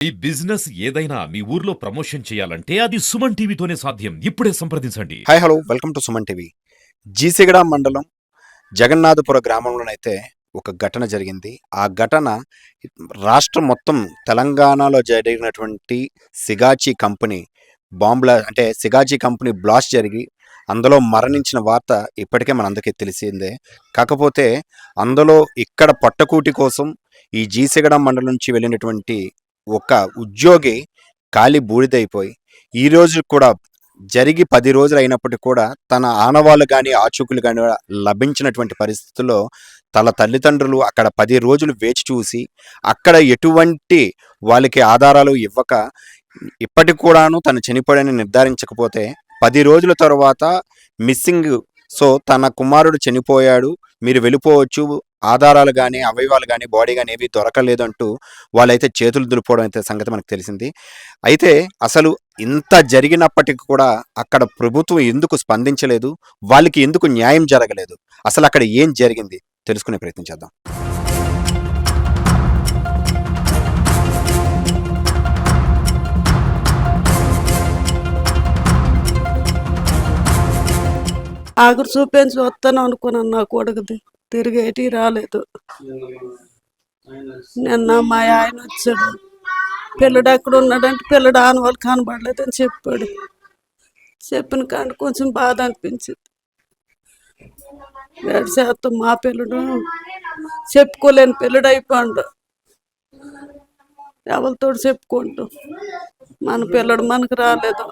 ఈ బిజినెస్ ఏదైనా మీ ఊర్లో ప్రమోషన్ చేయాలంటే అది సుమన్ టీవీతోనే సాధ్యం. ఇప్పుడే సంప్రదించండి. Hi hello welcome to Suman TV. జీసిగడ మండలం జగన్నాథపుర గ్రామంలోనైతే ఒక ఘటన జరిగింది. ఆ ఘటన రాష్ట్రం మొత్తం తెలంగాణలో జరిగినటువంటి Sigachi company Sigachi company blast జరిగి అందులో మరణించిన వార్త ఇప్పటికే మనందరికీ తెలిసిందే. కాకపోతే అందులో ఇక్కడ పొట్టకూటి కోసం ఈ జీసిగడ మండలం నుంచి వెళ్ళినటువంటి ఒక ఉద్యోగి కాలి బూడిదైపోయి ఈ రోజు కూడా జరిగి 10 రోజులు అయినప్పటికీ కూడా తన ఆనవాళ్ళు కానీ ఆచూకులు కానీ లభించినటువంటి పరిస్థితుల్లో తన తల్లిదండ్రులు అక్కడ 10 రోజులు వేచి చూసి అక్కడ ఎటువంటి వాళ్ళకి ఆధారాలు ఇవ్వక ఇప్పటికి కూడాను తను చనిపోయాడని నిర్ధారించకపోతే 10 రోజుల తర్వాత మిస్సింగ్, సో తన కుమారుడు చనిపోయాడు, మీరు వెళ్ళిపోవచ్చు, ఆధారాలు కానీ అవయవాలు కానీ బాడీ కానీ ఏవి దొరకలేదంటూ వాళ్ళైతే చేతులు దులుపుకోవడం అయితే సంగతి మనకు తెలిసింది. అయితే అసలు ఇంత జరిగినప్పటికీ కూడా అక్కడ ప్రభుత్వం ఎందుకు స్పందించలేదు, వాళ్ళకి ఎందుకు న్యాయం జరగలేదు, అసలు అక్కడ ఏం జరిగింది తెలుసుకునే ప్రయత్నం చేద్దాం. ఆఖరు చూపించి వస్తాను అనుకున్నాను. నా కొడుకుది తిరిగేటి రాలేదు. నిన్న మా ఆయన వచ్చాడు, పిల్లడు ఎక్కడ ఉన్నాడంటే పిల్లడు ఆనవాళ్ళు కనబడలేదని చెప్పాడు. చెప్పిన కానీ కొంచెం బాధ అనిపించింది. వేడి శాతం మా పిల్లడు చెప్పుకోలేని పిల్లడు అయిపోయాడు. ఎవరితో చెప్పుకుంటూ మన పిల్లడు మనకు రాలేదు.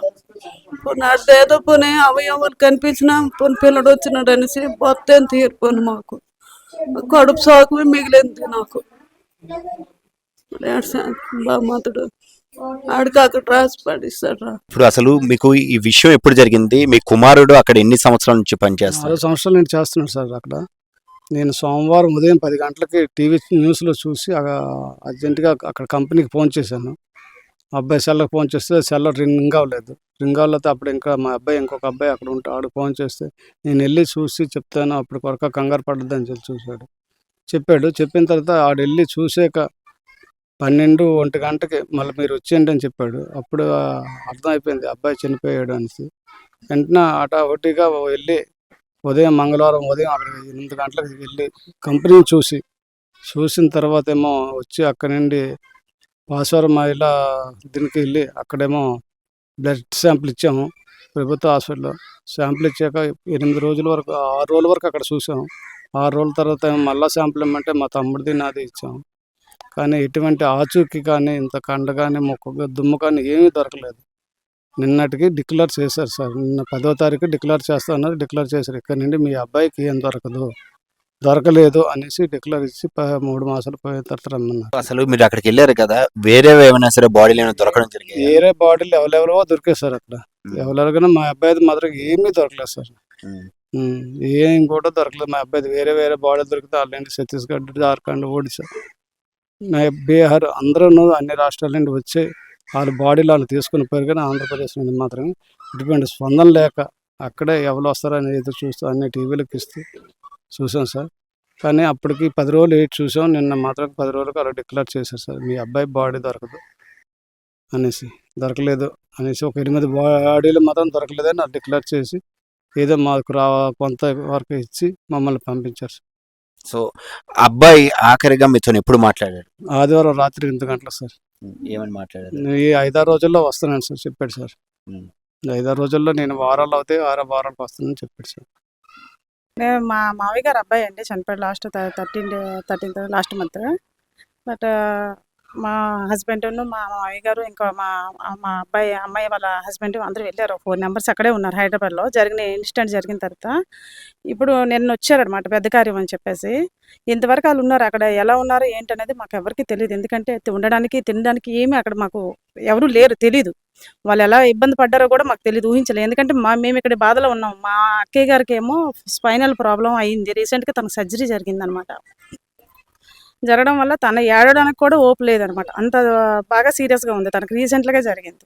పోనీ అదేదో పోనీ అవయవాలు కనిపించినా పోనీ పిల్లడు వచ్చినాడు అనేసి మొత్తం తీరిపోను. మాకు కడుపు సోకమే మిగిలింది నాకు. బామతుడు ఆడికి అక్కడ రాసి పడిస్తాడు. ఇప్పుడు అసలు మీకు ఈ విషయం ఎప్పుడు జరిగింది? మీ కుమారుడు అక్కడ ఎన్ని సంవత్సరాల నుంచి పనిచేస్తారు? 6 సంవత్సరాల నుంచి చేస్తున్నాడు సార్ అక్కడ. నేను సోమవారం ఉదయం 10 గంటలకి టీవీ న్యూస్లో చూసి అర్జెంటుగా అక్కడ కంపెనీకి ఫోన్ చేశాను. అబ్బాయి సెల్కి ఫోన్ చేస్తే సెల్ రింగ్ అవ్వలేదు. రింగ్ అవ్వలేకపోతే అప్పుడు ఇంకా మా అబ్బాయి ఇంకొక అబ్బాయి అక్కడ ఉంటాడు. ఫోన్ చేస్తే నేను వెళ్ళి చూసి చెప్తాను, అప్పుడు కొరక కంగారు పడద్దని చూశాడు, చెప్పాడు. చెప్పిన తర్వాత ఆడు వెళ్ళి చూసాక 12-1 గంటకి మళ్ళీ మీరు వచ్చేయండి అని చెప్పాడు. అప్పుడు అర్థమైపోయింది అబ్బాయి చనిపోయాడు అనేసి. వెంటనే ఒకటిగా వెళ్ళి మంగళవారం ఉదయం అక్కడ 8 గంటలకు వెళ్ళి కంపెనీని చూసిన తర్వాత ఏమో వచ్చి అక్కడి నుండి పాస్వరం మహిళా దీనికి వెళ్ళి అక్కడేమో బ్లడ్ శాంపుల్ ఇచ్చాము ప్రభుత్వ హాస్పిటల్లో. శాంపుల్ ఇచ్చాక 8 రోజుల వరకు 6 రోజుల వరకు అక్కడ చూసాము. 6 రోజుల తర్వాత మళ్ళీ శాంపుల్ ఇమ్మంటే మా తమ్ముడిది నాది ఇచ్చాము. కానీ ఎటువంటి ఆచూకీ కానీ ఇంత కండ కానీ మొక్క దుమ్ము కానీ ఏమీ దొరకలేదు. నిన్నటికి డిక్లేర్ చేశారు సార్. నిన్న 10వ తారీఖు డిక్లేర్ చేస్తామన్నారు. డిక్లేర్ చేశారు. ఇక్కడ నుండి మీ అబ్బాయికి ఏం దొరకలేదు అనేసి డిక్లేర్ ఇచ్చి 3 మాసాలు పోయిన తర్వాత రమ్మన్నారు. అసలు మీరు అక్కడికి వెళ్ళారు కదా, వేరే ఏమైనా సరే బాడీలు ఏమైనా దొరకడం జరిగింది? వేరే బాడీలు ఎవరెవరో దొరికాయి సార్ అక్కడ. ఎవరెవరికైనా మా అబ్బాయిది మాత్రం ఏమీ దొరకలేదు సార్. ఏం కూడా దొరకలేదు. మా అబ్బాయిది వేరే బాడీలు దొరికితే వాళ్ళండి ఛత్తీస్గఢ్, జార్ఖండ్, ఒడిశా, బీహార్ అందరూ అన్ని రాష్ట్రాల నుండి వచ్చి వాళ్ళ బాడీలు వాళ్ళు తీసుకుని పోయారు. కానీ ఆంధ్రప్రదేశ్ నుండి మాత్రం ఇటువంటి స్పందన లేక అక్కడే ఎవరు వస్తారని ఎదురు చూస్తూ అన్ని టీవీలకు ఇస్తూ చూసాం సార్. కానీ అప్పటికి 10 రోజులు వెయిట్ చూసాం. నిన్న మాత్రం 10 రోజులకు అలా డిక్లేర్ చేశారు సార్, మీ అబ్బాయి బాడీ దొరకలేదు అనేసి ఒక 8 బాడీలు మాత్రం దొరకలేదని డిక్లేర్ చేసి ఏదో మాకు కొంత వరకు ఇచ్చి మమ్మల్ని పంపించారు సార్. సో అబ్బాయి ఆఖరిగా మీతో ఎప్పుడు మాట్లాడాడు? ఆదివారం రాత్రి 8 గంటలకు సార్. ఏమని మాట్లాడారు? ఈ 5-6 రోజుల్లో వస్తున్నాను సార్ చెప్పాడు సార్. 5-6 రోజుల్లో నేను వారాలు అవుతాయి 6 వారాలకు వస్తానని చెప్పాడు సార్. నేను మా మామయ్య గారు అబ్బాయి అండి, చనిపోయాడు last 13th last month. But మా హస్బెండ్ మా మామయ్య గారు ఇంకా మా అమ్మాయి వాళ్ళ హస్బెండ్ అందరూ వెళ్ళారు. 4 మెంబర్స్ అక్కడే ఉన్నారు హైదరాబాద్లో. ఇన్సిడెంట్ జరిగిన తర్వాత ఇప్పుడు నిన్న వచ్చారనమాట పెద్ద కార్యం అని చెప్పేసి. ఇంతవరకు వాళ్ళు ఉన్నారు అక్కడ. ఎలా ఉన్నారో ఏంటనేది మాకు ఎవరికి తెలియదు. ఎందుకంటే ఉండడానికి తినడానికి ఏమీ అక్కడ మాకు ఎవరు లేరు, తెలీదు. వాళ్ళు ఎలా ఇబ్బంది పడ్డారో కూడా మాకు తెలియదు, ఊహించలేదు. ఎందుకంటే మేము ఇక్కడ బాధలో ఉన్నాం. మా అక్కయ్య గారికి ఏమో స్పైనల్ ప్రాబ్లం అయ్యింది. రీసెంట్గా తనకు సర్జరీ జరిగిందనమాట. జరగడం వల్ల తన ఏడడానికి కూడా ఓపు లేదనమాట. అంత బాగా సీరియస్గా ఉంది తనకు. రీసెంట్గా జరిగింది.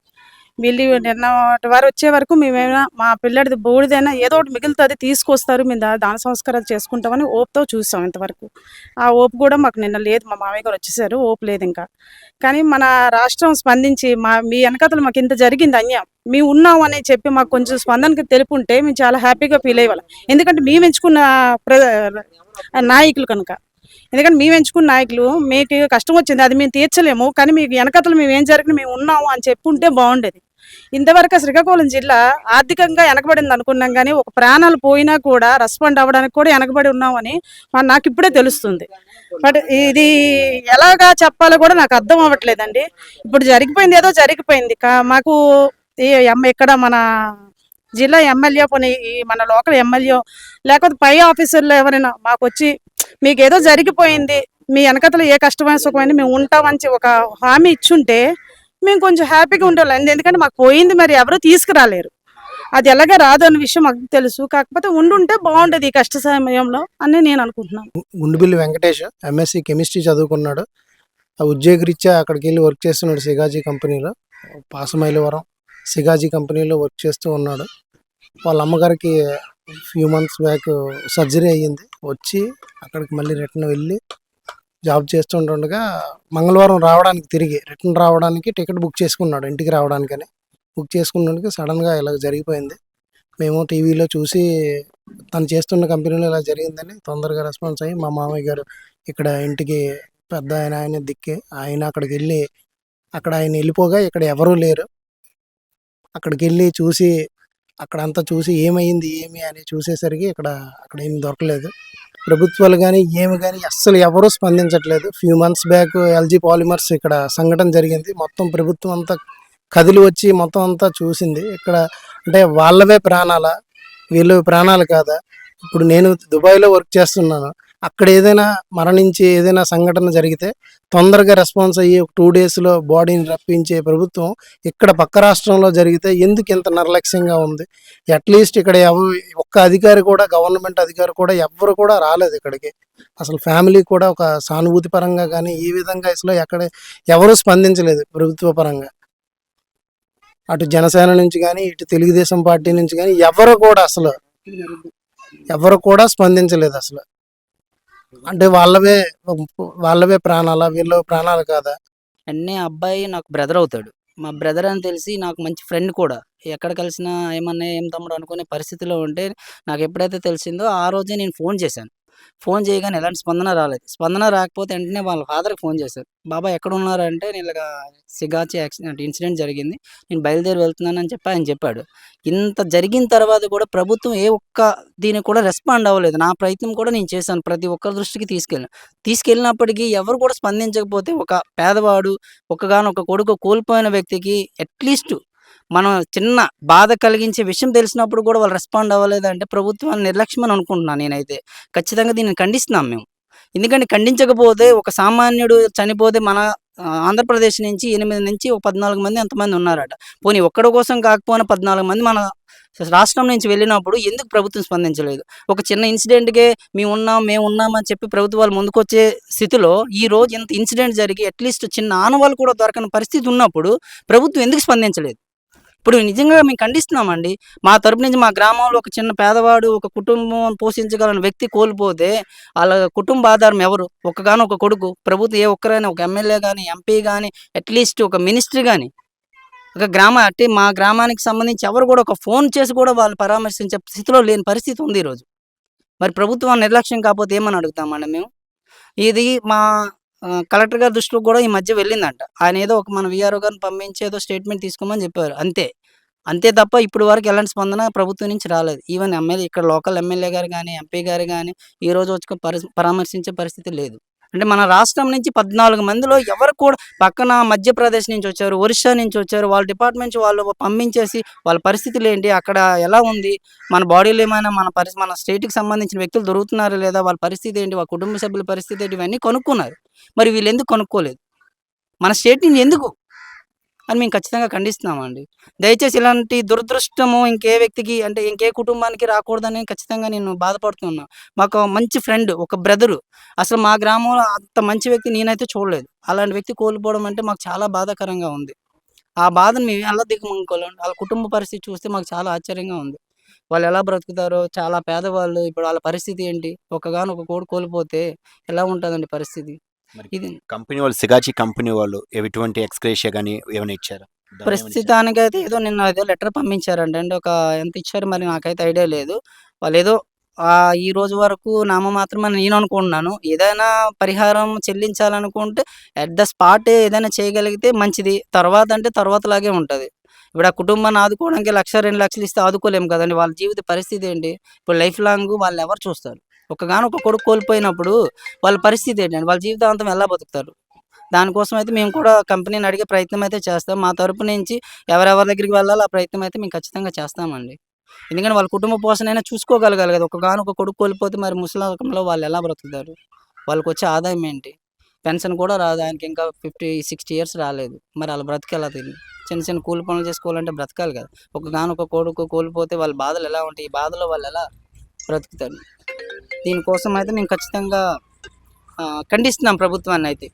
వీళ్ళు నిన్నటి వారు వచ్చే వరకు మేమేమైనా మా పిల్లడిది బూడిదైనా ఏదో ఒకటి మిగులుతుంది తీసుకొస్తారు, మేము దాన సంస్కారాలు చేసుకుంటామని ఓపుతో చూసాం ఇంతవరకు. ఆ ఓపు కూడా మాకు నిన్న లేదు, మా మామయ్య గారు వచ్చేసారు, ఓపు లేదు ఇంకా. కానీ మన రాష్ట్రం స్పందించి మీ వెనకతలు మాకు ఇంత జరిగింది అన్యాయం, మేము ఉన్నాం అని చెప్పి మాకు కొంచెం స్పందనకి తెలుపుంటే మేము చాలా హ్యాపీగా ఫీల్ అయ్యేవాళ్ళం. ఎందుకంటే మేము ఎంచుకున్న నాయకులు కనుక. ఎందుకంటే మేము ఎంచుకున్న నాయకులు, మీకు కష్టం వచ్చింది అది మేము తీర్చలేము, కానీ మీకు వెనకతలు మేము ఏం జరిగినా మేము ఉన్నాము అని చెప్పుంటే బాగుండేది. ఇంతవరకు శ్రీకాకుళం జిల్లా ఆర్థికంగా వెనకబడింది అనుకున్నాం, కానీ ఒక ప్రాణాలు పోయినా కూడా రెస్పాండ్ అవ్వడానికి కూడా వెనకబడి ఉన్నామని నాకు ఇప్పుడే తెలుస్తుంది. బట్ ఇది ఎలాగా చెప్పాలో కూడా నాకు అర్థం అవ్వట్లేదండి. ఇప్పుడు జరిగిపోయింది ఏదో జరిగిపోయింది. మాకు ఇక్కడ మన జిల్లా ఎమ్మెల్యే పోనీ మన లోకల్ ఎమ్మెల్యే లేకపోతే పై ఆఫీసర్లు ఎవరైనా మాకు వచ్చి మీకు ఏదో జరిగిపోయింది, మీ వెనకతలు ఏ కష్టమైన సుఖమైంది మేము ఉంటామని ఒక హామీ ఇచ్చుంటే మేము కొంచెం హ్యాపీగా ఉండేవాళ్ళం. ఎందుకంటే మాకు పోయింది మరి ఎవరు తీసుకురాలేరు, అది ఎలాగ రాదు అన్న విషయం మాకు తెలుసు. కాకపోతే ఉండుంటే బాగుండేది ఈ కష్ట సమయంలో అని నేను అనుకుంటున్నాను. గుండుబిల్లి వెంకటేష్ ఎంఎస్సి కెమిస్ట్రీ చదువుకున్నాడు. ఆ ఉద్యోగరీత్యా అక్కడికి వెళ్ళి వర్క్ చేస్తున్నాడు సిగాజీ కంపెనీలో, పాసమైలవరం సిగాజీ కంపెనీలో వర్క్ చేస్తూ ఉన్నాడు. వాళ్ళ అమ్మగారికి ఫ్యూ మంత్స్ బ్యాక్ సర్జరీ అయ్యింది. వచ్చి అక్కడికి మళ్ళీ రిటర్న్ వెళ్ళి జాబ్ చేస్తుండగా మంగళవారం రావడానికి తిరిగి రిటర్న్ రావడానికి టికెట్ బుక్ చేసుకున్నాడు ఇంటికి రావడానికని. బుక్ చేసుకున్నందుకు సడన్గా ఇలా జరిగిపోయింది. మేము టీవీలో చూసి తను చేస్తున్న కంపెనీలో ఇలా జరిగిందని తొందరగా రెస్పాన్స్ అయ్యి మా మామయ్య గారు ఇక్కడ ఇంటికి పెద్ద ఆయన దిక్కే ఆయన అక్కడికి వెళ్ళి అక్కడ ఆయన వెళ్ళిపోగా ఇక్కడ ఎవరూ లేరు. అక్కడికి వెళ్ళి చూసి అక్కడంతా చూసి ఏమైంది ఏమి అని చూసేసరికి అక్కడ ఏమి దొరకలేదు. ప్రభుత్వాలు కానీ ఏమి కానీ అస్సలు ఎవరూ స్పందించట్లేదు. Few months back LG Polymers ఇక్కడ సంఘటన జరిగింది. మొత్తం ప్రభుత్వం అంతా కదిలి వచ్చి మొత్తం అంతా చూసింది. ఇక్కడ అంటే వాళ్ళవే ప్రాణాలా వీళ్ళు ప్రాణాలు కాదా? ఇప్పుడు నేను దుబాయ్లో వర్క్ చేస్తున్నాను. అక్కడ ఏదైనా మరణించి ఏదైనా సంఘటన జరిగితే తొందరగా రెస్పాన్స్ అయ్యి 2 డేస్లో బాడీని రప్పించే ప్రభుత్వం ఇక్కడ పక్క రాష్ట్రంలో జరిగితే ఎందుకు ఇంత నిర్లక్ష్యంగా ఉంది? అట్లీస్ట్ ఇక్కడ ఒక్క అధికారి కూడా, గవర్నమెంట్ అధికారి కూడా ఎవ్వరు కూడా రాలేదు ఇక్కడికి. అసలు ఫ్యామిలీ కూడా ఒక సానుభూతి పరంగా కానీ ఈ విధంగా అసలు ఎవరు స్పందించలేదు ప్రభుత్వ పరంగా. అటు జనసేన నుంచి కానీ ఇటు తెలుగుదేశం పార్టీ నుంచి కానీ ఎవరు కూడా స్పందించలేదు అసలు. అంటే వాళ్ళవే ప్రాణాలా వీళ్ళ ప్రాణాలు కాదా? అన్నీ అబ్బాయి నాకు బ్రదర్ అవుతాడు. మా బ్రదర్ అని తెలిసి నాకు మంచి ఫ్రెండ్ కూడా. ఎక్కడ కలిసినా ఏమన్నా ఏం తమ్ముడు అనుకునే పరిస్థితిలో ఉంటే నాకు ఎప్పుడైతే తెలిసిందో ఆ రోజే నేను ఫోన్ చేశాను. ఫోన్ చేయగానే ఎలాంటి స్పందన రాలేదు. స్పందన రాకపోతే వెంటనే వాళ్ళ ఫాదర్కి ఫోన్ చేశారు. బాబాయ్ ఎక్కడున్నారు అంటే, నేను ఇలాగా సిగాచి ఇన్సిడెంట్ జరిగింది, నేను బయలుదేరి వెళ్తున్నానని చెప్పి ఆయన చెప్పాడు. ఇంత జరిగిన తర్వాత కూడా ప్రభుత్వం ఏ ఒక్క దీనికి కూడా రెస్పాండ్ అవ్వలేదు. నా ప్రయత్నం కూడా నేను చేశాను, ప్రతి ఒక్కరి దృష్టికి తీసుకెళ్ళినప్పటికీ ఎవరు కూడా స్పందించకపోతే ఒక పేదవాడు ఒక్కగానొక్క కొడుకు కోల్పోయిన వ్యక్తికి అట్లీస్ట్ మనం చిన్న బాధ కలిగించే విషయం తెలిసినప్పుడు కూడా వాళ్ళు రెస్పాండ్ అవ్వలేదంటే ప్రభుత్వాన్ని నిర్లక్ష్యం అని అనుకుంటున్నాను నేనైతే. ఖచ్చితంగా దీన్ని ఖండిస్తున్నాం మేము. ఎందుకంటే ఖండించకపోతే ఒక సామాన్యుడు చనిపోతే మన ఆంధ్రప్రదేశ్ నుంచి 8 నుంచి 14 మంది ఎంతమంది ఉన్నారట. పోనీ ఒక్కడి కోసం కాకపోయినా 14 మంది మన రాష్ట్రం నుంచి వెళ్ళినప్పుడు ఎందుకు ప్రభుత్వం స్పందించలేదు? ఒక చిన్న ఇన్సిడెంట్కే మేము ఉన్నామని చెప్పి ప్రభుత్వాలు ముందుకొచ్చే స్థితిలో ఈ రోజు ఇంత ఇన్సిడెంట్ జరిగి అట్లీస్ట్ చిన్న ఆనవాళ్ళు కూడా దొరకని పరిస్థితి ఉన్నప్పుడు ప్రభుత్వం ఎందుకు స్పందించలేదు? ఇప్పుడు నిజంగా మేము ఖండిస్తున్నామండి. మా తరపు నుంచి మా గ్రామంలో ఒక చిన్న పేదవాడు ఒక కుటుంబం పోషించగలని వ్యక్తి కోల్పోతే వాళ్ళ కుటుంబ ఆధారం ఎవరు? ఒక్కగానొక్క కొడుకు. ప్రభుత్వం ఏ ఒక్కరైనా ఒక ఎమ్మెల్యే కానీ, ఎంపీ కానీ, అట్లీస్ట్ ఒక మినిస్టర్ కానీ, ఒక మా గ్రామానికి సంబంధించి ఎవరు కూడా ఒక ఫోన్ చేసి కూడా వాళ్ళు పరామర్శించే స్థితిలో లేని పరిస్థితి ఉంది ఈరోజు. మరి ప్రభుత్వం నిర్లక్ష్యం కాకపోతే ఏమని అడుగుతామండి మేము? ఇది మా కలెక్టర్ గారి దృష్టిలో కూడా ఈ మధ్య వెళ్ళిందంట. ఆయన ఏదో ఒక మన విఆర్ఓ గారిని పంపించి ఏదో స్టేట్మెంట్ తీసుకోమని చెప్పారు, అంతే తప్ప ఇప్పుడు వరకు ఎలాంటి స్పందన ప్రభుత్వం నుంచి రాలేదు. ఈవెన్ ఇక్కడ లోకల్ ఎమ్మెల్యే గారు కానీ, ఎంపీ గారు కానీ ఈరోజు వచ్చి పరామర్శించే పరిస్థితి లేదు. అంటే మన రాష్ట్రం నుంచి 14 మందిలో ఎవరు కూడా పక్కన మధ్యప్రదేశ్ నుంచి వచ్చారు, ఒరిస్సా నుంచి వచ్చారు, వాళ్ళ డిపార్ట్మెంట్ వాళ్ళు పంపించేసి వాళ్ళ పరిస్థితులు ఏంటి, అక్కడ ఎలా ఉంది, మన బాడీలో ఏమైనా మన స్టేట్కి సంబంధించిన వ్యక్తులు దొరుకుతున్నారా లేదా, వాళ్ళ పరిస్థితి ఏంటి, వాళ్ళ కుటుంబ సభ్యుల పరిస్థితి ఏంటి, ఇవన్నీ కనుక్కున్నారు. మరి వీళ్ళు ఎందుకు కనుక్కోలేదు? మన స్టేట్ నుంచి ఎందుకు అని మేము ఖచ్చితంగా ఖండిస్తున్నామండి. దయచేసి ఇలాంటి దురదృష్టము ఇంకే వ్యక్తికి అంటే ఇంకే కుటుంబానికి రాకూడదని ఖచ్చితంగా నేను బాధపడుతున్నా. మాకు మంచి ఫ్రెండ్, ఒక బ్రదరు, అసలు మా గ్రామంలో అంత మంచి వ్యక్తి నేనైతే చూడలేదు. అలాంటి వ్యక్తి కోల్పోవడం అంటే మాకు చాలా బాధాకరంగా ఉంది. ఆ బాధను మేము ఎలా దిగమింగుకోలేం? వాళ్ళ కుటుంబ పరిస్థితి చూస్తే మాకు చాలా ఆశ్చర్యంగా ఉంది. వాళ్ళు ఎలా బ్రతుకుతారో, చాలా పేదవాళ్ళు. ఇప్పుడు వాళ్ళ పరిస్థితి ఏంటి? ఒక్కగానొక కొడుకు కోల్పోతే ఎలా ఉంటదండి పరిస్థితి? మరి ఇది కంపెనీ వాళ్ళు, సిగాచి కంపెనీ వాళ్ళు ఎటువంటి ఎక్స్‌గ్రేషియా గాని ఏమైనా ఇచ్చారా? ధనం ఏమైనా ఇచ్చారా? ప్రస్తుతానికైతే నిన్న ఏదో లెటర్ పంపించారంట అండి. ఎంత ఇచ్చారో మరి నాకైతే ఐడియా లేదు. వాళ్ళేదో ఈ రోజు వరకు నామమాత్రమని నేను అనుకుంటున్నాను. ఏదైనా పరిహారం చెల్లించాలనుకుంటే ఎట్ ద స్పాటే ఏదైనా చేయగలిగితే మంచిది. తర్వాత అంటే తర్వాతలాగే ఉంటది. ఇప్పుడు ఆ కుటుంబాన్ని ఆదుకోవడానికి 1,00,000, 2,00,000 ఇస్తే ఆదుకోలేము కదండీ! వాళ్ళ జీవిత పరిస్థితి ఏంటి? ఇప్పుడు లైఫ్ లాంగ్ వాళ్ళెవరు చూస్తారు? ఒక్కగానొక్క కొడుకు కోల్పోయినప్పుడు వాళ్ళ పరిస్థితి ఏంటండి? వాళ్ళ జీవితాంతం ఎలా బతుకుతారు? దానికోసం అయితే మేము కూడా కంపెనీని అడిగే ప్రయత్నం అయితే చేస్తాం. మా తరపు నుంచి ఎవరెవరి దగ్గరికి వెళ్ళాలో ఆ ప్రయత్నం అయితే మేము ఖచ్చితంగా చేస్తామండి. ఎందుకంటే వాళ్ళ కుటుంబ పోషణైనా చూసుకోగలగాలి కదా! ఒక్కగానొక్క కొడుకు కోల్పోతే మరి ముసలోకంలో వాళ్ళెలా బ్రతుకుతారు? వాళ్ళకొచ్చే ఆదాయం ఏంటి? పెన్షన్ కూడా రాదు. ఆయనకింకా 50, 60 ఇయర్స్ రాలేదు. మరి ఆళ్ళ బ్రతుకెలా తిని? చిన్న చిన్న కూలి పనులు చేసుకోవాలంటే బ్రతకాలి కదా! ఒక్కగానొక్క కొడుకు కోల్పోతే వాళ్ళ బాధలెలా ఉంటాయి? ఈ బాధలో వాళ్ళెలా బ్రతుకుతారు? దీనికోసం అయితే మేము ఖచ్చితంగా ఖండిస్తున్నాం ప్రభుత్వాన్నయితే.